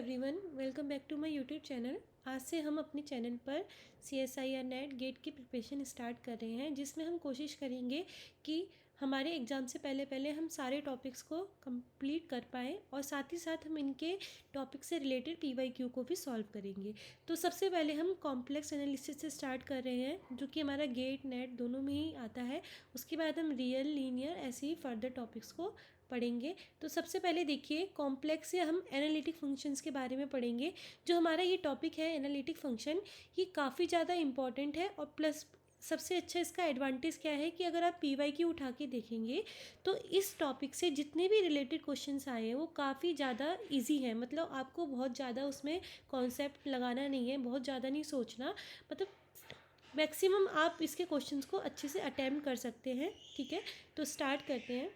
Everyone, welcome back to my YouTube channel. आज से हम अपने चैनल पर CSIR नेट गेट की प्रिपरेशन स्टार्ट कर रहे हैं, जिसमें हम कोशिश करेंगे कि हमारे एग्ज़ाम से पहले पहले हम सारे टॉपिक्स को कंप्लीट कर पाएँ और साथ ही साथ हम इनके टॉपिक से रिलेटेड PYQ को भी सॉल्व करेंगे। तो सबसे पहले हम कॉम्प्लेक्स एनालिसिस से स्टार्ट कर रहे हैं, जो कि हमारा गेट नेट दोनों में ही आता है। उसके बाद हम रियल, लीनियर ऐसे ही फर्दर टॉपिक्स को पढ़ेंगे। तो सबसे पहले देखिए, कॉम्प्लेक्स या हम एनालिटिक फंक्शंस के बारे में पढ़ेंगे। जो हमारा ये टॉपिक है एनालिटिक फंक्शन, ये काफ़ी ज़्यादा इंपॉर्टेंट है और प्लस सबसे अच्छा इसका एडवांटेज क्या है कि अगर आप PYQ उठा के देखेंगे तो इस टॉपिक से जितने भी रिलेटेड क्वेश्चंस आए हैं वो काफ़ी ज़्यादा इजी हैं। मतलब आपको बहुत ज़्यादा उसमें कॉन्सेप्ट लगाना नहीं है, बहुत ज़्यादा नहीं सोचना, मतलब मैक्सिमम आप इसके क्वेश्चंस को अच्छे से अटैम्प्ट कर सकते हैं। ठीक है, तो स्टार्ट करते हैं।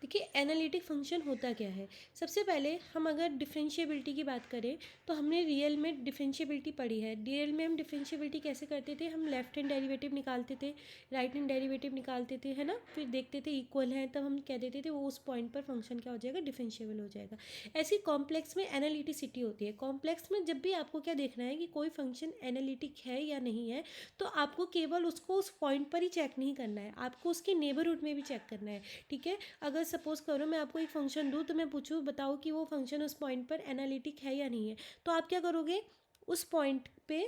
देखिए, एनालिटिक फंक्शन होता क्या है। सबसे पहले हम अगर डिफरेंशिएबिलिटी की बात करें तो हमने रियल में डिफरेंशिएबिलिटी पढ़ी है। रियल में हम डिफरेंशिएबिलिटी कैसे करते थे, हम लेफ्ट हैंड डेरिवेटिव निकालते थे, राइट हैंड डेरिवेटिव निकालते थे, है ना। फिर देखते थे इक्वल हैं, तब हम कह देते थे वो उस पॉइंट पर फंक्शन क्या हो जाएगा, डिफरेंशिएबल हो जाएगा। ऐसी कॉम्प्लेक्स में एनालिटिसिटी होती है। कॉम्प्लेक्स में जब भी आपको क्या देखना है कि कोई फंक्शन एनालिटिक है या नहीं है, तो आपको केवल उसको उस पॉइंट पर ही चेक नहीं करना है, आपको उसके नेबरहुड में भी चेक करना है। ठीक है, अगर सपोज करो मैं आपको एक फंक्शन दूँ तो मैं पूछूँ बताओ कि वो फंक्शन उस पॉइंट पर एनालिटिक है या नहीं है, तो आप क्या करोगे, उस पॉइंट पे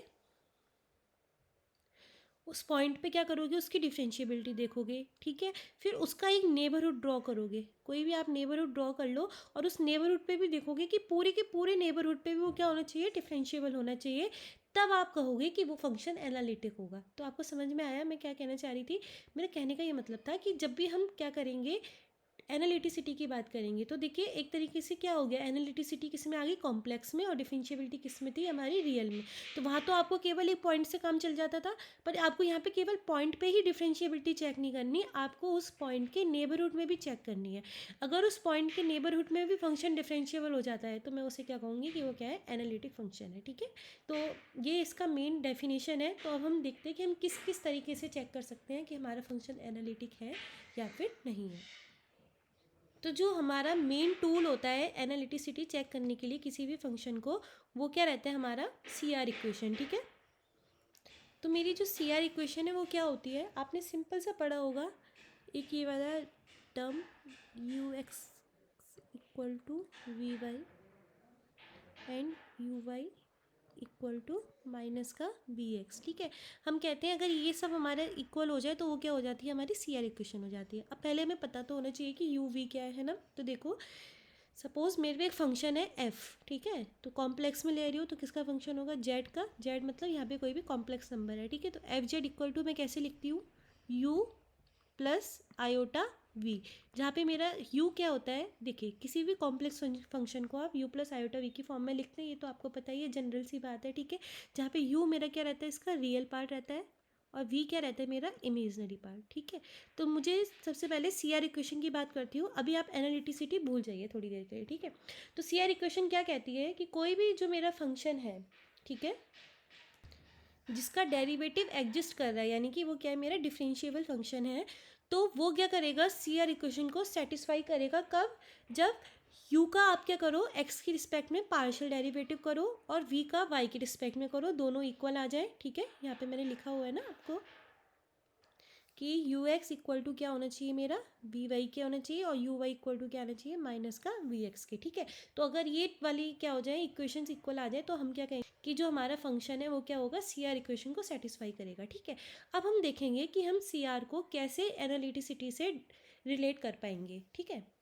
क्या करोगे, उसकी डिफरेंशिएबिलिटी देखोगे। ठीक है, फिर उसका एक नेबरहुड ड्रॉ करोगे। कोई भी आप नेबरहुड ड्रॉ कर लो और उस नेबरहुड पे भी देखोगे कि पूरे के पूरे नेबरहुड पे भी वो क्या होना चाहिए, डिफरेंशिएबल होना चाहिए। तब आप कहोगे कि वो फंक्शन एनालिटिक होगा। तो आपको समझ में आया मैं क्या कहना चाह रही थी। मेरे कहने का ये मतलब था कि जब भी हम क्या करेंगे, एनालिटिसिटी की बात करेंगे, तो देखिए एक तरीके से क्या हो गया, एनालिटिसिटी किस में आ गई, कॉम्प्लेक्स में, और डिफरेंशिएबिलिटी किस में थी, हमारी रियल में। तो वहाँ तो आपको केवल एक पॉइंट से काम चल जाता था, पर आपको यहाँ पे केवल पॉइंट पे ही डिफरेंशिएबिलिटी चेक नहीं करनी, आपको उस पॉइंट के नेबरहुड में भी चेक करनी है। अगर उस पॉइंट के नेबरहुड में भी फंक्शन डिफरेंशिएबल हो जाता है तो मैं उसे क्या कहूँगी कि वो क्या है, एनालिटिक फंक्शन है। ठीक है, तो ये इसका मेन डेफिनेशन है। तो अब हम देखते हैं कि हम किस किस तरीके से चेक कर सकते हैं कि हमारा फंक्शन एनालिटिक है या फिर नहीं है। तो जो हमारा मेन टूल होता है एनालिटिसिटी चेक करने के लिए किसी भी फंक्शन को, वो क्या रहता है, हमारा CR इक्वेशन। ठीक है, तो मेरी जो CR इक्वेशन है वो क्या होती है, आपने सिंपल सा पढ़ा होगा, एक ये वाला term UX equal to VY and UY equal to minus का BX। ठीक है, हम कहते हैं अगर ये सब हमारे इक्वल हो जाए तो वो क्या हो जाती है, हमारी CR इक्वेशन हो जाती है। अब पहले हमें पता तो होना चाहिए कि UV क्या है ना। तो देखो, सपोज मेरे पे एक फंक्शन है f। ठीक है, तो कॉम्प्लेक्स में ले रही हूँ तो किसका फंक्शन होगा, z का। z मतलब यहाँ पे कोई भी कॉम्प्लेक्स नंबर है। ठीक है, तो FZ इक्वल टू मैं कैसे लिखती हूँ, u प्लस आयोटा v। जहाँ पे मेरा u क्या होता है, देखिए किसी भी कॉम्प्लेक्स फंक्शन को आप u प्लस आयोटा v की फॉर्म में लिखते हैं, ये तो आपको पता ही है, जनरल सी बात है। ठीक है, जहाँ पे u मेरा क्या रहता है, इसका रियल पार्ट रहता है, और v क्या रहता है, मेरा इमेजनरी पार्ट। ठीक है, तो मुझे सबसे पहले CR इक्वेशन की बात करती हूँ। अभी आप एनालिटिसिटी भूल जाइए थोड़ी देर के लिए। ठीक है, तो CR इक्वेशन क्या कहती है कि कोई भी जो मेरा फंक्शन है, ठीक है, जिसका डेरिवेटिव एग्जिस्ट कर रहा है, यानी कि वो क्या है, मेरा डिफरेंशिएबल फंक्शन है, तो वो क्या करेगा, CR इक्वेशन को सेटिस्फाई करेगा। कब, जब u का आप क्या करो, x की रिस्पेक्ट में पार्शियल डेरिवेटिव करो और v का y की रिस्पेक्ट में करो, दोनों इक्वल आ जाए। ठीक है, यहाँ पे मैंने लिखा हुआ है ना आपको कि UX इक्वल टू क्या होना चाहिए, मेरा VY क्या होना चाहिए, और UY इक्वल टू क्या आना चाहिए, माइनस का VX के। ठीक है, तो अगर ये वाली क्या हो जाए, इक्वेशंस इक्वल आ जाए, तो हम क्या कहेंगे कि जो हमारा फंक्शन है वो क्या होगा, CR इक्वेशन को सेटिस्फाई करेगा। ठीक है, अब हम देखेंगे कि हम CR को कैसे एनालिटिसिटी से रिलेट कर पाएंगे। ठीक है,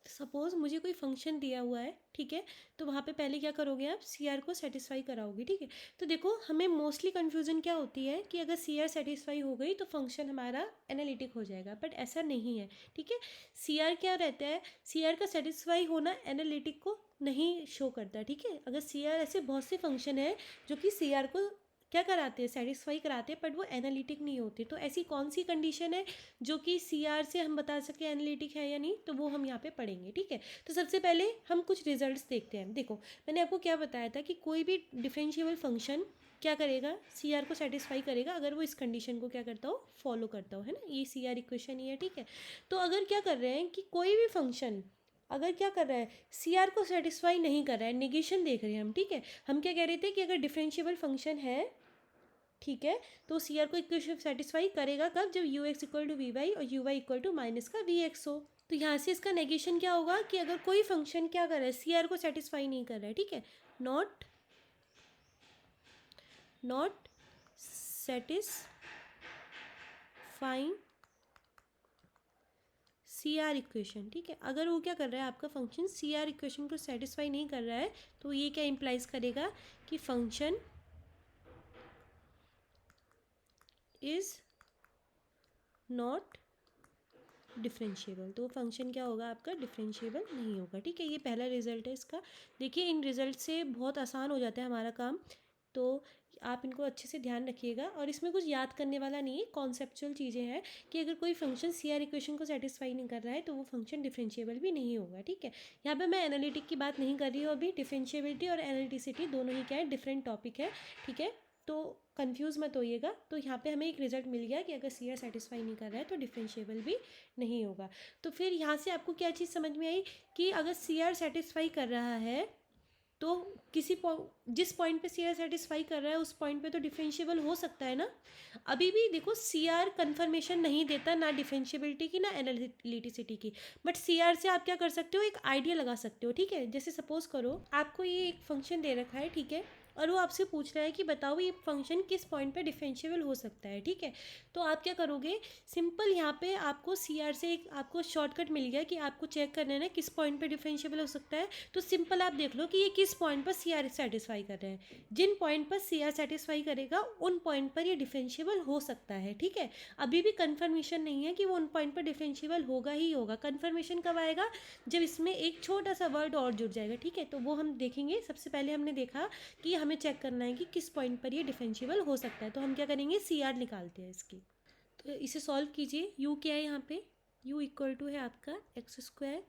सपोज मुझे कोई फंक्शन दिया हुआ है, ठीक है, तो वहाँ पे पहले क्या करोगे, आप CR को सेटिस्फाई कराओगे। ठीक है, तो देखो हमें मोस्टली कन्फ्यूजन क्या होती है कि अगर CR सेटिस्फाई हो गई तो फंक्शन हमारा एनालिटिक हो जाएगा, बट ऐसा नहीं है। ठीक है, CR क्या रहता है, CR का सेटिस्फाई होना एनालिटिक को नहीं शो करता। ठीक है, अगर CR, ऐसे बहुत से फंक्शन है जो कि CR को क्या कराते हैं, सेटिस्फाई कराते हैं, बट वो एनालिटिक नहीं होते। तो ऐसी कौन सी कंडीशन है जो कि CR से हम बता सके एनालिटिक है या नहीं, तो वो हम यहाँ पे पढ़ेंगे। ठीक है, तो सबसे पहले हम कुछ रिजल्ट्स देखते हैं। देखो मैंने आपको क्या बताया था कि कोई भी डिफरेंशिएबल फंक्शन क्या करेगा, CR को सेटिस्फाई करेगा अगर वो इस कंडीशन को क्या करता हो, फॉलो करता हो, है ना। ये CR इक्वेशन ही है। ठीक है, तो अगर क्या कर रहे हैं कि कोई भी फंक्शन अगर क्या कर रहा है, सी आर को सेटिस्फाई नहीं कर रहा है, निगेशन देख रहे हैं हम, ठीक है। हम क्या कह रहे थे कि अगर डिफरेंशिएबल फंक्शन है, ठीक है, तो सी आर को इक्वेशन सेटिस्फाई करेगा कब, जब U x equal to we Y और U Y equal to minus का वी एक्स हो। तो यहाँ से इसका नेगेशन क्या होगा कि अगर कोई फंक्शन क्या कर रहा है, सी आर को सेटिस्फाई नहीं कर रहा है, ठीक है, not satisfying C R equation, ठीक है। अगर वो क्या कर रहा है, आपका फंक्शन सी आर इक्वेशन को सेटिस्फाई नहीं कर रहा है, तो ये क्या इम्प्लाइज करेगा कि फंक्शन इज नॉट डिफरेंशिएबल। तो फंक्शन क्या होगा आपका, डिफरेंशिएबल नहीं होगा, ठीक है। ये पहला रिजल्ट है इसका। देखिए इन रिजल्ट से बहुत आसान हो जाता है हमारा काम, तो आप इनको अच्छे से ध्यान रखिएगा। और इसमें कुछ याद करने वाला नहीं है, कॉन्सेप्चुअल चीज़ें हैं कि अगर कोई फंक्शन सी आर इक्वेशन को सेटिस्फाई नहीं कर रहा है तो वो फंक्शन डिफरेंशिएबल भी नहीं होगा, ठीक है। यहाँ पे मैं एनालिटिक की बात नहीं कर रही हूँ अभी, डिफरेंशिएबिलिटी और एनालिटिसिटी दोनों ही क्या है, डिफरेंट टॉपिक है, ठीक है। तो कंफ्यूज मत होइएगा। तो यहाँ पे हमें एक रिजल्ट मिल गया कि अगर सी आर सेटिस्फाई नहीं कर रहा है तो डिफरेंशिएबल भी नहीं होगा। तो फिर यहाँ से आपको क्या चीज़ समझ में आई कि अगर सी आर सेटिस्फाई कर रहा है तो जिस पॉइंट पे सी आर सेटिस्फाई कर रहा है उस पॉइंट पे तो डिफरेंशिएबल हो सकता है ना। अभी भी देखो सी आर कन्फर्मेशन नहीं देता ना डिफरेंशिएबिलिटी की ना एनालिटिसिटी की, बट सी आर से आप क्या कर सकते हो, एक आइडिया लगा सकते हो, ठीक है। जैसे सपोज करो आपको ये एक फंक्शन दे रखा है, ठीक है, और वो आपसे पूछ रहा है कि बताओ ये फंक्शन किस पॉइंट पे डिफरेंशिएबल हो सकता है, ठीक है। तो आप क्या करोगे, सिंपल यहाँ पे आपको सी आर से एक आपको शॉर्टकट मिल गया कि आपको चेक करना है ना किस पॉइंट पे डिफरेंशिएबल हो सकता है। तो सिंपल आप देख लो कि ये किस पॉइंट पर सी आर सेटिस्फाई कर रहे हैं। जिन पॉइंट पर सी आर सेटिस्फाई करेगा उन पॉइंट पर ये डिफरेंशिएबल हो सकता है, ठीक है। अभी भी कन्फर्मेशन नहीं है कि वो उन पॉइंट पर डिफरेंशिएबल होगा ही होगा। कन्फर्मेशन कब आएगा, जब इसमें एक छोटा सा वर्ड और जुड़ जाएगा, ठीक है। तो वो हम देखेंगे। सबसे पहले हमने देखा कि हमें चेक करना है कि किस पॉइंट पर ये डिफरेंशिएबल हो सकता है। तो हम क्या करेंगे, सी आर निकालते हैं इसकी। तो इसे सॉल्व कीजिए। u क्या है यहाँ पे, u इक्वल टू है आपका x square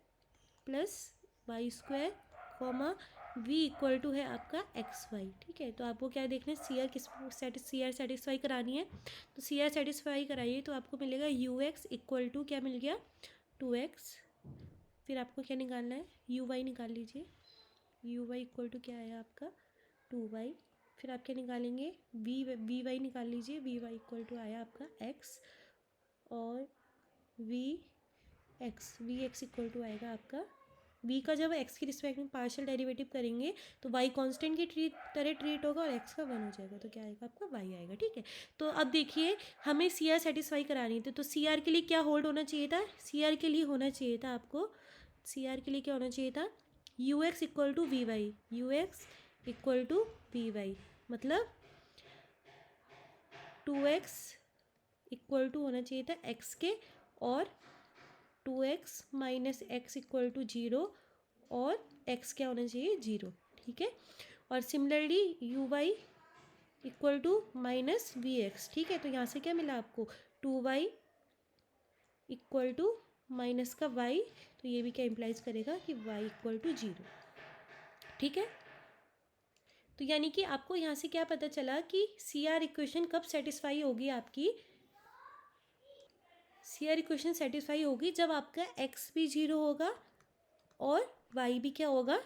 plus y square comma v equal to है आपका एक्स वाई, ठीक है। तो आपको क्या देखना है, सी आर सेटिस्फाई करानी है। तो सी आर सेटिस्फाई कराइए तो आपको मिलेगा यू एक्स इक्वल टू क्या मिल गया, 2x। फिर आपको क्या निकालना है, यू वाई निकाल लीजिए। यू वाई इक्वल टू क्या है आपका 2y। फिर आप क्या निकालेंगे, वी वाई निकाल लीजिए। वी वाई इक्वल टू आया आपका x, और वी एक्स इक्वल टू आएगा आपका v का, जब x की रिस्पेक्ट में पार्शियल डेरिवेटिव करेंगे तो y कांस्टेंट की तरह ट्रीट होगा और x का 1 हो जाएगा, तो क्या आएगा आपका y आएगा, ठीक है। तो अब देखिए हमें सी आर सेटिस्फाई करानी थी, तो सी आर के लिए क्या होल्ड होना चाहिए था, सी आर के लिए होना चाहिए था आपको, सी आर के लिए क्या होना चाहिए था, u x equal to we y, u x equal to we y, मतलब 2x इक्वल टू होना चाहिए था x के, और 2x minus x equal to 0, और x क्या होना चाहिए 0, ठीक है। और similarly u Y equal to minus v x, ठीक है। तो यहाँ से क्या मिला आपको, 2y इक्वल टू माइनस का y, तो ये भी क्या इम्प्लाइज करेगा कि y इक्वल टू 0, ठीक है। तो यानी कि आपको यहाँ से क्या पता चला कि सी आर इक्वेशन कब सेटिस्फाई होगी आपकी, सी आर इक्वेशन सेटिस्फाई होगी जब आपका x भी 0 होगा और y भी क्या होगा,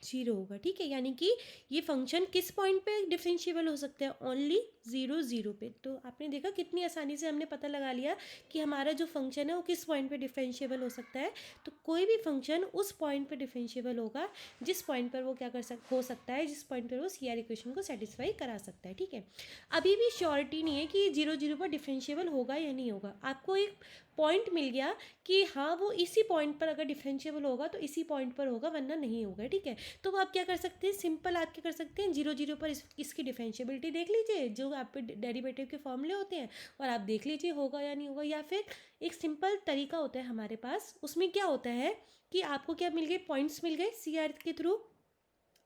0 होगा, ठीक है। यानी कि ये फंक्शन किस पॉइंट पे डिफरेंशिएबल हो सकता है, ओनली 0 0 पे। तो आपने देखा कितनी आसानी से हमने पता लगा लिया कि हमारा जो फंक्शन है वो किस पॉइंट पे डिफरेंशिएबल हो सकता है। तो कोई भी फंक्शन उस पॉइंट पे डिफरेंशिएबल होगा जिस पॉइंट पर वो क्या हो सकता है, जिस पॉइंट पर वो सी आर इक्वेशन को सेटिस्फाई करा सकता है, ठीक है। अभी भी श्योरिटी नहीं है कि 0 0 पर डिफरेंशिएबल होगा या नहीं होगा। आपको एक पॉइंट मिल गया कि हाँ वो इसी पॉइंट पर अगर डिफरेंशिएबल होगा तो इसी पॉइंट पर होगा, वरना नहीं होगा, ठीक है। तो आप क्या कर सकते हैं, सिंपल आप क्या कर सकते हैं, 0 0 पर इसकी डिफरेंशिएबिलिटी देख लीजिए, जो आप पे डेरिवेटिव के फॉर्मूले होते हैं, और आप देख लीजिए होगा या नहीं होगा। या फिर एक सिंपल तरीका होता है हमारे पास, उसमें क्या होता है कि आपको क्या मिल गए, पॉइंट्स मिल गए सी आर के थ्रू।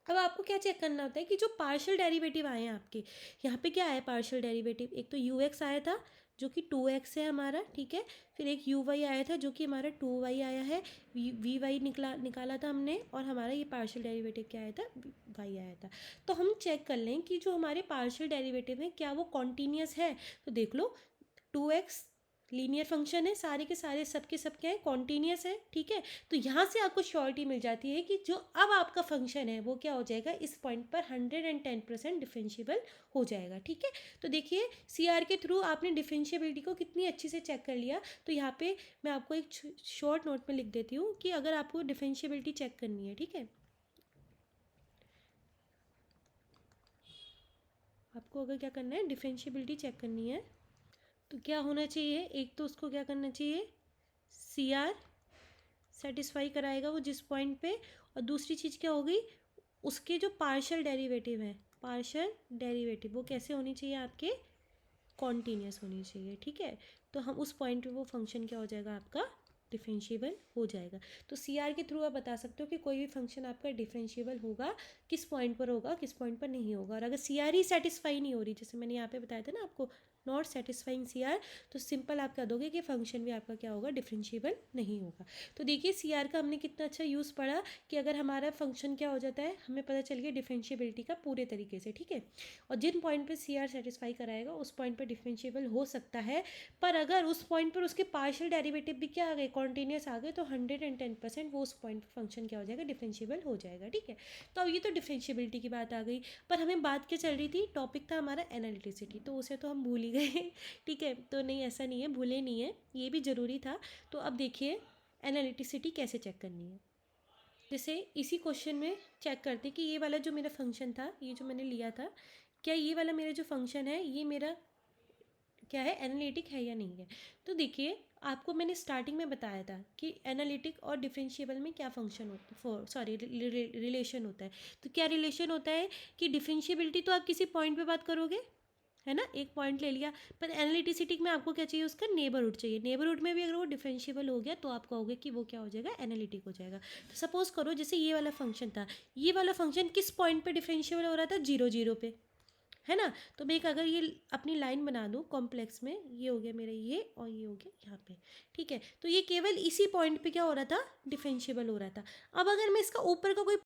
अब आपको क्या चेक करना होता है कि जो पार्शियल डेरिवेटिव आए हैं आपके, यहाँ पे क्या आया पार्शियल डेरिवेटिव, एक तो यू एक्स आया था जो कि 2x है हमारा, ठीक है। फिर एक यू वाई आया था जो कि हमारा 2y आया है, वी वाई निकाला था हमने, और हमारा ये पार्शियल डेरिवेटिव क्या आया था, y आया था। तो हम चेक कर लें कि जो हमारे पार्शियल डेरिवेटिव हैं क्या वो कॉन्टीन्यूस है। तो देख लो 2x लीनियर फंक्शन है, सारे के सारे सबके सब क्या है, कॉन्टीन्यूस है, ठीक है। तो यहाँ से आपको श्योरिटी मिल जाती है कि जो अब आपका फंक्शन है वो क्या हो जाएगा, इस पॉइंट पर 110% डिफरेंशिएबल हो जाएगा, ठीक है। तो देखिए सी आर के थ्रू आपने डिफरेंशिएबिलिटी को कितनी अच्छी से चेक कर लिया। तो यहाँ पे मैं आपको एक शॉर्ट नोट में लिख देती हूँ कि अगर आपको डिफरेंशिएबिलिटी चेक करनी है, ठीक है, आपको अगर क्या करना है, डिफरेंशिएबिलिटी चेक करनी है, तो क्या होना चाहिए, एक तो उसको क्या करना चाहिए, सी आर सेटिस्फाई कराएगा वो जिस पॉइंट पे, और दूसरी चीज़ क्या हो गई, उसके जो पार्शियल डेरिवेटिव है, पार्शियल डेरिवेटिव वो कैसे होनी चाहिए आपके, कॉन्टीन्यूस होनी चाहिए, ठीक है। तो हम उस पॉइंट पे वो फंक्शन क्या हो जाएगा आपका, डिफरेंशिएबल हो जाएगा। तो सी आर के थ्रू आप बता सकते हो कि कोई भी फंक्शन आपका डिफरेंशिएबल होगा, किस पॉइंट पर होगा, किस पॉइंट पर नहीं होगा। और अगर सी आर ही सेटिस्फाई नहीं हो रही, जैसे मैंने यहाँ पे बताया था ना आपको, नॉट सेटिस्फाइंग सी आर, तो सिंपल आप कह दोगे कि फंक्शन भी आपका क्या होगा, डिफरेंशिएबल नहीं होगा। तो देखिए सी आर का हमने कितना अच्छा यूज़ पढ़ा कि अगर हमारा फंक्शन क्या हो जाता है, हमें पता चल गया डिफरेंशिएबिलिटी का पूरे तरीके से, ठीक है। और जिन पॉइंट पे सी आर सेटिस्फाई कराएगा उस पॉइंट पे डिफरेंशिएबल हो सकता है, पर अगर उस पॉइंट पर उसके पार्शियल डेरिवेटिव भी क्या आ गए, कॉन्टीन्यूस आ गए, तो 110% वो उस पॉइंट पर फंक्शन क्या हो जाएगा, डिफरेंशिएबल हो जाएगा, ठीक है। तो अब ये तो डिफरेंशिएबिलिटी की बात आ गई, पर हमें बात क्या चल रही थी, टॉपिक था हमारा एनालिटिसिटी, तो उसे तो हम भूल ही गए ठीक है। तो नहीं, ऐसा नहीं है, भूले नहीं है, ये भी ज़रूरी था। तो अब देखिए एनालिटिसिटी कैसे चेक करनी है। जैसे इसी क्वेश्चन में चेक करते कि ये वाला जो मेरा फंक्शन था, ये जो मैंने लिया था, क्या ये वाला मेरा जो फंक्शन है ये मेरा क्या है, एनालिटिक है या नहीं है। तो देखिए आपको मैंने स्टार्टिंग में बताया था कि एनालिटिक और डिफरेंशिएबल में क्या फंक्शन होता है, सॉरी रिलेशन होता है। तो क्या रिलेशन होता है कि डिफरेंशिएबिलिटी तो आप किसी पॉइंट पे बात करोगे, है ना, एक पॉइंट ले लिया, पर एनालिटिसिटी में आपको क्या चाहिए, उसका नेबरहुड चाहिए। नेबरहुड में भी अगर वो डिफरेंशिएबल हो गया तो आप कहोगे कि वो क्या हो जाएगा, एनालिटिक हो जाएगा। तो सपोज करो जैसे ये वाला फंक्शन था, ये वाला फंक्शन किस पॉइंट पे डिफरेंशिएबल हो रहा था, 0 0 पे, है ना। तो मैं एक अगर ये अपनी लाइन बना दूँ कॉम्प्लेक्स में, ये हो गया मेरा ये, और ये हो गया यहाँ पे, ठीक है। तो ये केवल इसी पॉइंट पे क्या हो रहा था, डिफरेंशिएबल हो रहा था। अब अगर मैं इसका ऊपर का कोई,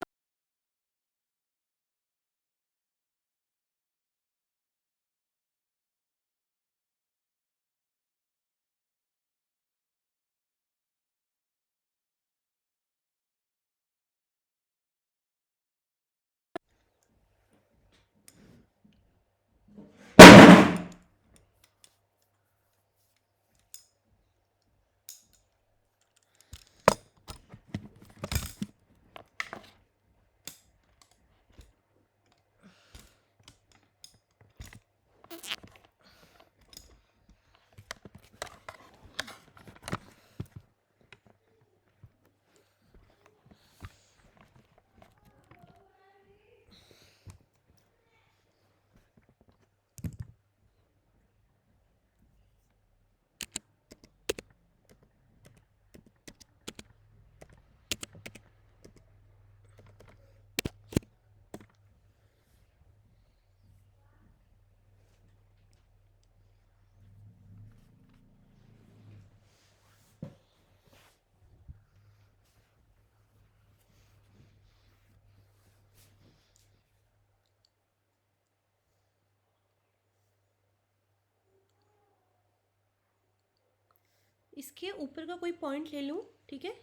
इसके ऊपर का कोई पॉइंट ले लूँ, ठीक है,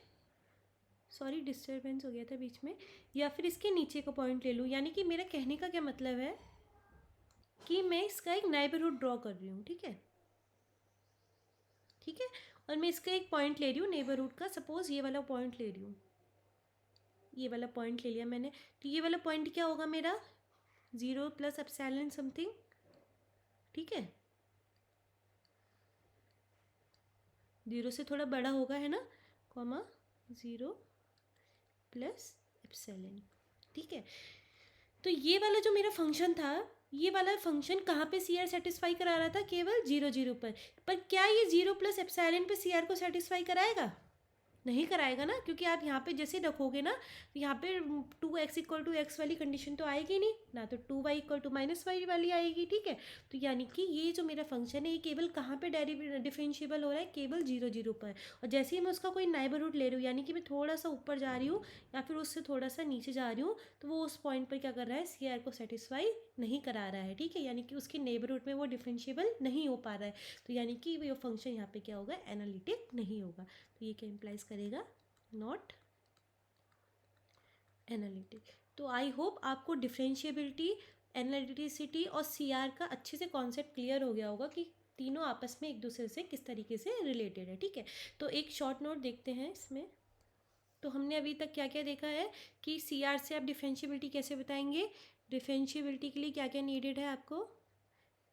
सॉरी डिस्टर्बेंस हो गया था बीच में, या फिर इसके नीचे का पॉइंट ले लूँ। यानी कि मेरा कहने का क्या मतलब है कि मैं इसका एक नेबरहुड ड्रॉ कर रही हूँ, ठीक है, ठीक है। और मैं इसका एक पॉइंट ले रही हूँ नेबरहुड का, सपोज ये वाला पॉइंट ले रही हूँ, ये वाला पॉइंट ले लिया मैंने। तो ये वाला पॉइंट क्या होगा मेरा, 0 + एप्सिलॉन समथिंग, ठीक है, 0 से थोड़ा बड़ा होगा, है ना, कॉमा 0 + एप्सिलॉन, ठीक है। तो ये वाला जो मेरा फंक्शन था, ये वाला फंक्शन कहाँ पे सी आर सेटिस्फाई करा रहा था, केवल 0 0 पर क्या ये 0 + एप्सिलॉन पे सी आर को सेटिस्फाई कराएगा, नहीं कराएगा ना, क्योंकि आप यहाँ पे जैसे रखोगे ना, तो यहाँ पे 2x इक्वल टू एक्स वाली कंडीशन तो आएगी नहीं ना, तो 2y equal to minus Y वाली आएगी, ठीक है। तो यानी कि ये जो मेरा फंक्शन है ये केवल कहाँ पे डिफरेंशिएबल हो रहा है, केवल 0 0 पर। और जैसे ही मैं उसका कोई नेबरहुड ले रही हूँ, यानी कि मैं थोड़ा सा ऊपर जा रही हूँ या फिर उससे थोड़ा सा नीचे जा रही हूँ, तो वो उस पॉइंट पर क्या कर रहा है, सी आर को सेटिस्फाई नहीं करा रहा है, ठीक है। यानी कि उसके नेबरहुड में वो डिफरेंशिएबल नहीं हो पा रहा है, तो यानी कि वो फंक्शन यहाँ पे क्या होगा, एनालिटिक नहीं होगा। तो ये क्या इम्प्लाइज करेगा, नॉट एनालिटिक। तो आई होप आपको डिफरेंशिएबिलिटी, एनालिटिसिटी और सीआर का अच्छे से कॉन्सेप्ट क्लियर हो गया होगा कि तीनों आपस में एक दूसरे से किस तरीके से रिलेटेड है, ठीक है। तो एक शॉर्ट नोट देखते हैं इसमें। तो हमने अभी तक क्या क्या देखा है कि सीआर से आप डिफरेंशिएबिलिटी कैसे बताएंगे, डिफरेंशिएबिलिटी के लिए क्या क्या नीडेड है आपको,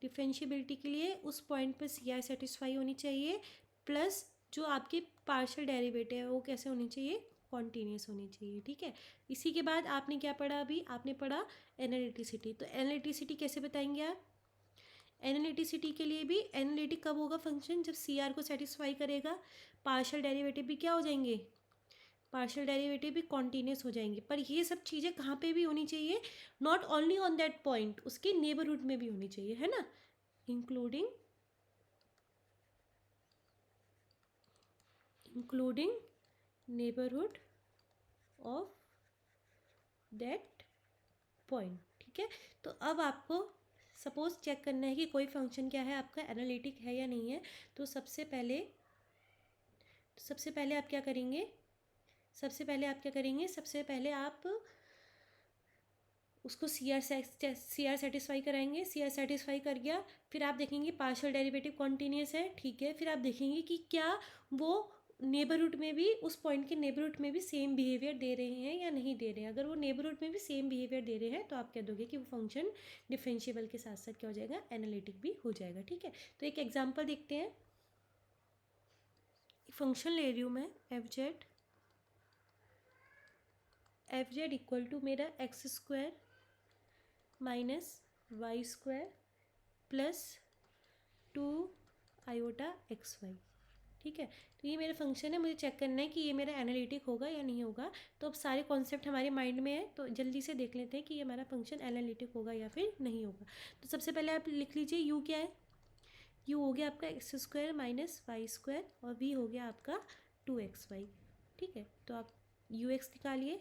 डिफरेंशिएबिलिटी के लिए उस पॉइंट पर सीआर सेटिस्फाई होनी चाहिए, प्लस जो आपके पार्शियल डेरिवेटिव है वो कैसे होनी चाहिए, कॉन्टीन्यूस होनी चाहिए, ठीक है। इसी के बाद आपने क्या पढ़ा, अभी आपने पढ़ा एनालिटिसिटी। तो एनालिटिसिटी कैसे बताएंगे आप, एनालिटिसिटी के लिए भी एनालिटिक कब होगा फंक्शन, जब सी आर को सेटिस्फाई करेगा, पार्शियल डेरिवेटिव भी क्या हो जाएंगे, पार्शियल डेरिवेटिव भी कॉन्टीन्यूस हो जाएंगे। पर ये सब चीज़ें कहाँ पे भी होनी चाहिए, not only on that point, उसके नेबरहुड में भी होनी चाहिए, है ना, including neighbourhood of that point, ठीक है। तो अब आपको सपोज चेक करना है कि कोई फंक्शन क्या है आपका एनालिटिक है या नहीं है। तो सबसे पहले आप क्या करेंगे, सबसे पहले आप उसको सी आर सेटिस्फाई कराएंगे, सी आर सेटिस्फाई कर गया, फिर आप देखेंगे पार्शियल डेरिवेटिव कॉन्टीन्यूस है, ठीक है। फिर आप देखेंगे कि क्या वो नेबरहुड में भी, उस पॉइंट के नेबरहुड में भी सेम बिहेवियर दे रहे हैं या नहीं दे रहे हैं। अगर वो नेबरहुड में भी सेम बिहेवियर दे रहे हैं तो आप कह दोगे कि वो फंक्शन डिफरेंशिएबल के साथ साथ क्या हो जाएगा, एनालिटिक भी हो जाएगा, ठीक है। तो एक एग्जांपल देखते हैं, फंक्शन ले रही हूँ मैं एफ जेड इक्वल टू मेरा x square minus y square plus 2 iota x y, ठीक है। तो ये मेरा फंक्शन है, मुझे चेक करना है कि ये मेरा एनालिटिक होगा या नहीं होगा। तो अब सारे कॉन्सेप्ट हमारे माइंड में है, तो जल्दी से देख लेते हैं कि ये हमारा फंक्शन एनालिटिक होगा या फिर नहीं होगा। तो सबसे पहले आप लिख लीजिए यू क्या है, यू हो गया आपका x square minus y square और वी हो गया आपका 2xy, ठीक है। तो आप यू एक्स निकालिए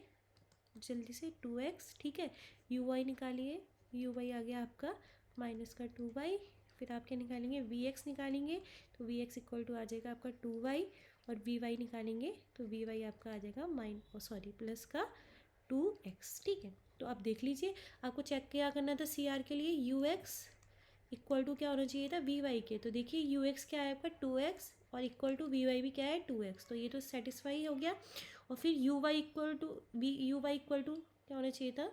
जल्दी से, 2x, ठीक है। यू वाई निकालिए, यू वाई आ गया आपका माइनस का 2y, फिर आप क्या निकालेंगे, वी एक्स निकालेंगे, तो वी एक्स इक्वल टू आ जाएगा आपका 2y, और वी वाई निकालेंगे तो वी वाई आपका आ जाएगा प्लस का 2x, ठीक है। तो आप देख लीजिए, आपको चेक क्या करना था सी आर के लिए, यू एक्स इक्वल टू क्या होना चाहिए था, वी वाई के। तो देखिए यू एक्स क्या है आपका 2x और इक्वल टू वी वाई भी क्या है 2x, तो ये तो सेटिस्फाई हो गया। और फिर यू वाई इक्वल टू क्या होना चाहिए था,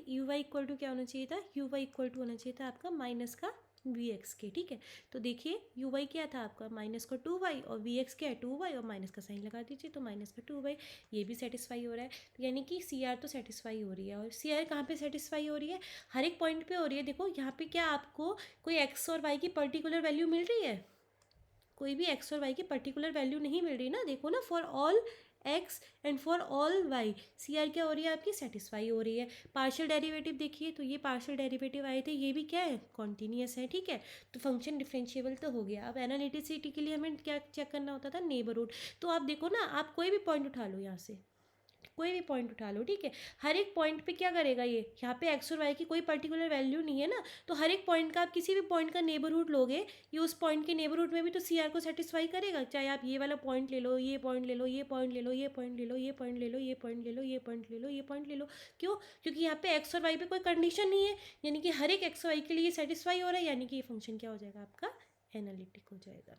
यू वाई इक्वल टू क्या होना चाहिए था, यू वाई इक्वल टू होना चाहिए था आपका माइनस का वी एक्स के, ठीक है। तो देखिए यू वाई क्या था आपका माइनस का 2y और वी एक्स क्या है 2y और माइनस का साइन लगा दीजिए, तो माइनस का 2y, ये भी सेटिस्फाई हो रहा है। तो यानी कि सी आर तो सेटिस्फाई हो रही है, और सी आर कहाँ पे सेटिस्फाई हो रही है, हर एक पॉइंट पे हो रही है। देखो यहाँ पे क्या आपको कोई एक्स और वाई की पर्टिकुलर वैल्यू मिल रही है, कोई भी एक्स और वाई की पर्टिकुलर वैल्यू नहीं मिल रही ना, देखो ना, for all x and for all y C R क्या हो रही है आपकी, सेटिस्फाई हो रही है। पार्शियल डेरिवेटिव देखिए, तो ये पार्शियल डेरिवेटिव आए थे, ये भी क्या है, कॉन्टीन्यूस है, ठीक है। तो फंक्शन डिफरेंशिएबल तो हो गया। अब एनालिटिसिटी के लिए हमें क्या चेक करना होता था, नेबरहुड। तो आप देखो ना, आप कोई भी पॉइंट उठा लो, यहाँ से कोई भी पॉइंट उठा लो, ठीक है। हर एक पॉइंट पे क्या करेगा, ये यहाँ पे एक्स और वाई की कोई पर्टिकुलर वैल्यू नहीं है ना, तो हर एक पॉइंट का आप किसी भी पॉइंट का नेबरहुड लोगे, ये उस पॉइंट के नेबरहुड में भी तो सी आर को सेटिस्फाई करेगा। चाहे आप ये वाला पॉइंट ले लो, ये पॉइंट ले लो, ये पॉइंट ले लो, ये पॉइंट ले लो, ये पॉइंट ले लो, ये पॉइंट ले लो, ये पॉइंट ले लो, ये पॉइंट ले लो, क्यों, क्योंकि यहाँ पे एक्स और वाई पे कोई कंडीशन नहीं है, यानी कि हर एक एक्स वाई के लिए सेटिस्फाई हो रहा है, यानी कि ये फंक्शन क्या हो जाएगा आपका, एनालिटिक हो जाएगा,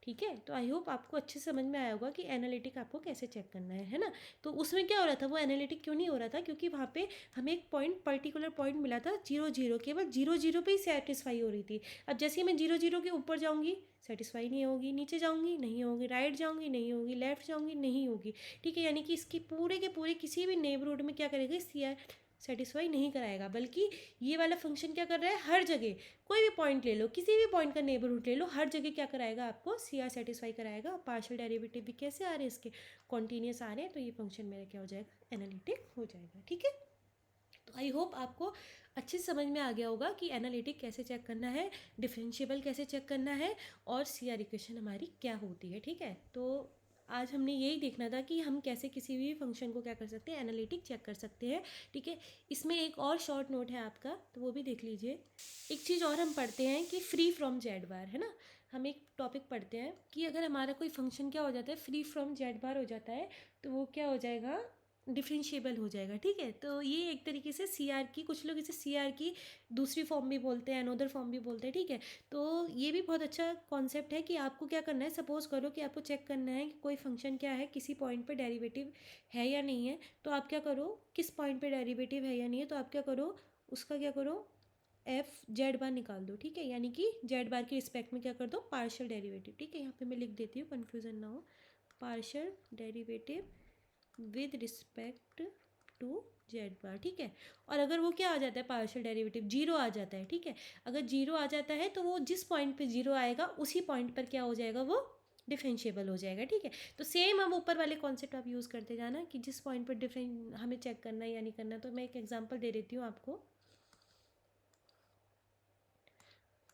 ठीक है। तो आई होप आपको अच्छे से समझ में आया होगा कि एनालिटिक आपको कैसे चेक करना है ना। तो उसमें क्या हो रहा था, वो एनालिटिक क्यों नहीं हो रहा था, क्योंकि वहाँ पे हमें एक पर्टिकुलर पॉइंट मिला था 0 0, केवल 0 0 पे ही सेटिस्फाई हो रही थी। अब जैसे ही मैं 0 0 के ऊपर जाऊँगी सेटिस्फाई नहीं होगी, नीचे जाऊँगी नहीं होगी, राइट जाऊँगी नहीं होगी, लेफ्ट जाऊँगी नहीं होगी, ठीक है। यानी कि इसकी पूरे के पूरे किसी भी नेबरहुड में क्या करेगी, सी आर सेटिस्फाई नहीं कराएगा, बल्कि ये वाला फंक्शन क्या कर रहा है, हर जगह कोई भी पॉइंट ले लो, किसी भी पॉइंट का नेबरहुड ले लो, हर जगह क्या कराएगा, आपको सी आर सेटिस्फाई कराएगा। पार्शियल डेरिवेटिव भी कैसे आ रहे हैं इसके, कॉन्टीन्यूस आ रहे हैं, तो ये फंक्शन मेरा क्या हो जाएगा, एनालिटिक हो जाएगा। ठीक है, तो आई होप आपको अच्छे से समझ में आ गया होगा कि एनालिटिक कैसे चेक करना है, डिफरेंशिएबल कैसे चेक करना है, और सी आर इक्वेशन हमारी क्या होती है। ठीक है, तो आज हमने यही देखना था कि हम कैसे किसी भी फंक्शन को क्या कर सकते हैं, एनालिटिक चेक कर सकते हैं। ठीक है, इसमें एक और शॉर्ट नोट है आपका, तो वो भी देख लीजिए। एक चीज़ और हम पढ़ते हैं कि फ्री फ्रॉम जेड बार, है ना, हम एक टॉपिक पढ़ते हैं कि अगर हमारा कोई फंक्शन क्या हो जाता है, फ्री फ्रॉम जेड बार हो जाता है, तो वो क्या हो जाएगा, डिफरेंशिएबल हो जाएगा। ठीक है, तो ये एक तरीके से सी आर की, कुछ लोग इसे सी आर की दूसरी फॉर्म भी बोलते हैं, अनोदर फॉर्म भी बोलते हैं। ठीक है, तो ये भी बहुत अच्छा कॉन्सेप्ट है कि आपको क्या करना है, सपोज करो कि आपको चेक करना है कि कोई फंक्शन क्या है, किसी पॉइंट पे डेरिवेटिव है या नहीं है, तो आप क्या करो, किस पॉइंट पे डेरिवेटिव है या नहीं है, तो आप क्या करो, उसका क्या करो, एफ जेड बार निकाल दो। ठीक है, यानी कि जेड बार के रिस्पेक्ट में क्या कर दो, पार्शियल डेरिवेटिव। ठीक है, यहाँ पे मैं लिख देती हूँ, कन्फ्यूजन ना हो, partial derivative with respect to Z bar. ठीक है, और अगर वो क्या आ जाता है, पार्शियल डेरिवेटिव जीरो आ जाता है। ठीक है, अगर जीरो आ जाता है तो वो जिस पॉइंट पे जीरो आएगा उसी पॉइंट पर क्या हो जाएगा, वो डिफरेंशिएबल हो जाएगा। ठीक है, तो सेम हम ऊपर वाले कॉन्सेप्ट आप यूज़ करते जाना कि जिस पॉइंट पर डिफरेंट हमें चेक करना है या नहीं करना। तो मैं एक एग्जांपल दे देती हूँ आपको,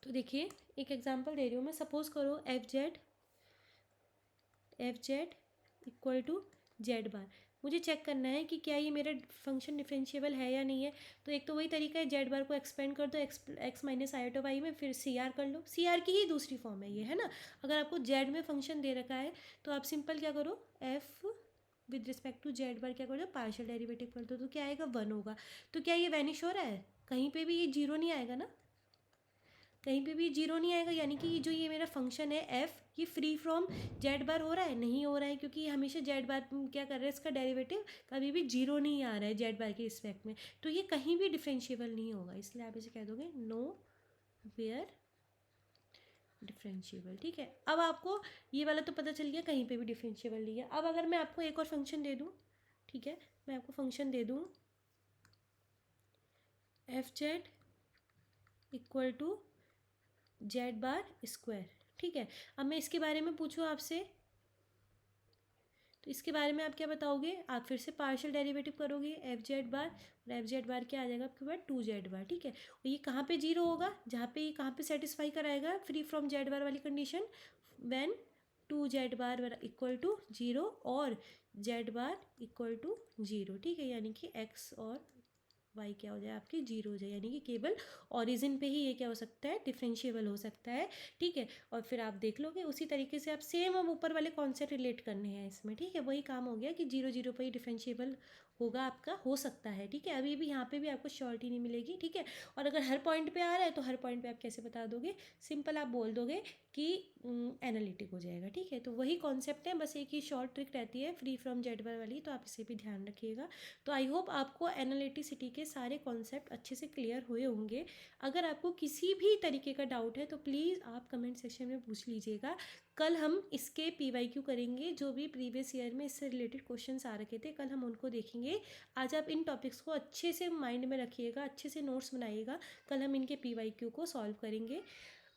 तो देखिए एक एग्जांपल दे रही हूँ मैं, सपोज करो F Z equal to Z bar. मुझे चेक करना है कि क्या ये मेरा फंक्शन डिफरेंशिएबल है या नहीं है। तो एक तो वही तरीका है, जेड बार को एक्सपेंड कर दो एक्स माइनस आयोटा वाई में, फिर सी आर कर लो, सी आर की ही दूसरी फॉर्म है ये, है ना। अगर आपको जेड में फंक्शन दे रखा है तो आप सिंपल क्या करो, F with respect to Z bar क्या कर दो, पार्शियल डेरिवेटिव कर दो, तो क्या आएगा, 1 होगा। तो क्या ये वैनिश हो रहा है, कहीं पे भी ये जीरो नहीं आएगा ना, कहीं पे भी जीरो नहीं आएगा, यानी कि जो ये मेरा फंक्शन है एफ, ये फ्री फ्रॉम जेड बार हो रहा है, नहीं हो रहा है, क्योंकि ये हमेशा जेड बार क्या कर रहा है, इसका डेरिवेटिव कभी भी जीरो नहीं आ रहा है जेड बार के रिस्पेक्ट में, तो ये कहीं भी डिफरेंशिएबल नहीं होगा, इसलिए आप इसे कह दोगे नो वेयर डिफरेंशिएबल। ठीक है, अब आपको ये वाला तो पता चल गया कहीं पे भी डिफरेंशिएबल नहीं है। अब अगर मैं आपको एक और फंक्शन दे दूँ, ठीक है, मैं आपको फंक्शन दे दूँ f Z equal to Z bar square. ठीक है, अब मैं इसके बारे में पूछूँ आपसे, तो इसके बारे में आप क्या बताओगे, आप फिर से पार्शियल डेरिवेटिव करोगे एफ जेड बार, और एफ जेड बार क्या आ जाएगा आपके पास, 2 जेड बार। ठीक है, और ये कहाँ पे जीरो होगा, जहाँ पे ये कहाँ पे सेटिस्फाई कराएगा फ्री फ्रॉम जेड बार वाली condition, when 2 Z bar equal to zero और Z bar equal to zero. ठीक है, यानी कि एक्स और वाई क्या हो जाए, आपकी जीरो हो जाए, यानी कि केवल ओरिजिन पे ही ये क्या हो सकता है, डिफरेंशिएबल हो सकता है। ठीक है, और फिर आप देख लोगे उसी तरीके से आप सेम हम ऊपर वाले कॉन्सेप्ट रिलेट करने हैं इसमें। ठीक है, वही काम हो गया कि जीरो जीरो पे ही डिफरेंशिएबल होगा आपका, हो सकता है। ठीक है, अभी भी यहाँ पे भी आपको श्योरिटी नहीं मिलेगी। ठीक है, और अगर हर पॉइंट पे आ रहा है तो हर पॉइंट पे आप कैसे बता दोगे, सिंपल आप बोल दोगे कि एनालिटिक हो जाएगा। ठीक है, तो वही कॉन्सेप्ट है, बस एक ही शॉर्ट ट्रिक रहती है फ्री फ्रॉम जेड बार वाली, तो आप इसे भी ध्यान रखिएगा। तो आई होप आपको एनालिटिसिटी के सारे कॉन्सेप्ट अच्छे से क्लियर हुए होंगे। अगर आपको किसी भी तरीके का डाउट है तो प्लीज़ आप कमेंट सेक्शन में पूछ लीजिएगा। कल हम इसके PYQ करेंगे, जो भी प्रीवियस ईयर में इससे रिलेटेड क्वेश्चंस आ रखे थे कल हम उनको देखेंगे। आज आप इन टॉपिक्स को अच्छे से माइंड में रखिएगा, अच्छे से नोट्स बनाइएगा, कल हम इनके PYQ को सॉल्व करेंगे।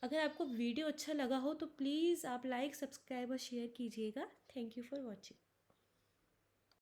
अगर आपको वीडियो अच्छा लगा हो तो प्लीज़ आप लाइक, सब्सक्राइब और शेयर कीजिएगा। Thank you for watching.